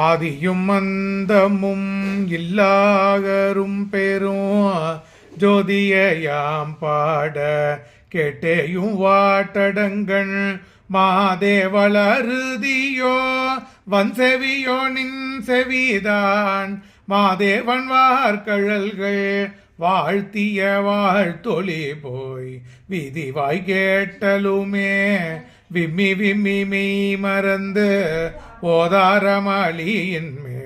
ஆதியும் அந்தமும் இல்லாகரும் பெரும் ஜோதியாம் பாட கேட்டேயும் வாட்டடங்கண் மாதேவளருதியோ வன்செவியோ நின் செவிதான் மாதேவன் வார்கழல்கள் வாழ்த்திய வாழ்த்தொழி போய் விதிவாய் கேட்டலுமே விம்மி விம்மி மெய் மறந்து ஓதாரமளியின்மே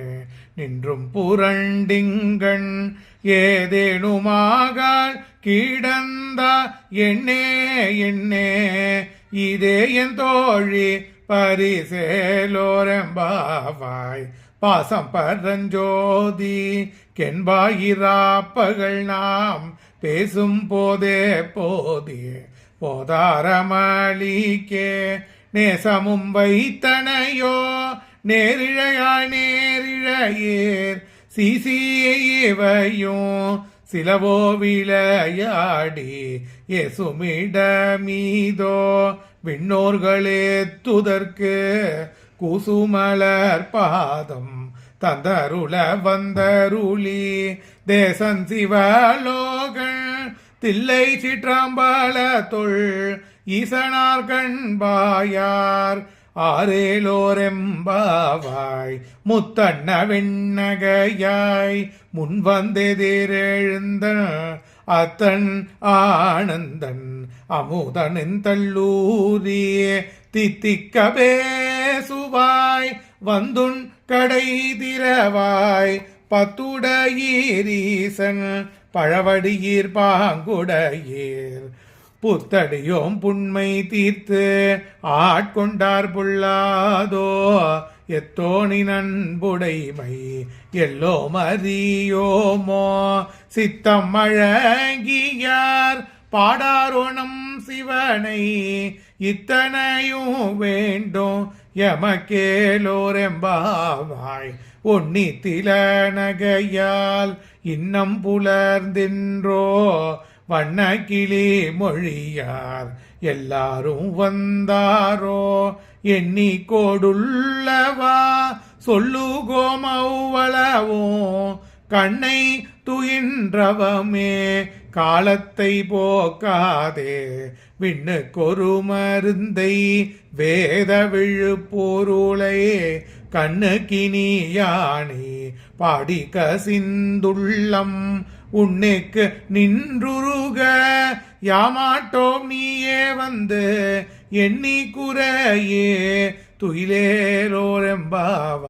நின்றும் புரண்டிங்கண் ஏதேனுமாக கீடந்த எண்ணே எண்ணே இதே என் தோழி பரிசேலோரம்பாவாய் பாசம் பரஞ்சோதி கென்பாயிராப்பகள் நாம் பேசும் போதே போதியே போதாரமளிக்கே நேசமும் வைத்தனையோ நேரிழையாய் நேரிழையேர் சீசியையும் சிலவோ விளையாடி எசுமிடமீதோ விண்ணோர்களே துதற்கு குசுமலர் பாதம் தந்தருள வந்தருளி தேசன் சிவலோகன் தில்லை சிற்றம்பல தொல் ஈசனார் கண்பாயார் ஆரேலோரெம்பாவாய் முத்தண்ண வெண்ணகையாய் முன்வந்தெதிரெழுந்த அத்தன் ஆனந்தன் அமுதனின் தள்ளூரியே தித்திக்க பேசுவாய் வந்துன் கடை திரவாய் பத்துடையீரீசன் பழவடியீர் பாங்குடையீர் புத்தடியோம் புண்மை தீர்த்து ஆட்கொண்டார் புள்ளாதோ எத்தோணி நண்புடைமை எல்லோ மறியோமோ சித்தம் அழகியார் பாடாரோணம் சிவனை இத்தனையும் வேண்டும் எமக்கேலோரெம்பாவாய் ஒன்னி தில நகையால் இன்னம் புலர்ந்தின்றோ வண்ண கிளி மொழியார் எல்லாரும் வந்தாரோ எண்ணி கோடுள்ளவா சொல்லுகோமௌவளவும் கண்ணை துயின்றவமே காலத்தை போக்காதே விண்ணுக்கொரு மருந்தை வேத விழுப்பொருளை கண்ணு கிணியானே பாடி கசிந்துள்ளம் உன்னைக்கு நின்றுருக யாமாட்டோம் நீயே வந்து எண்ணி குறையே துயிலேலோரெம்பாவ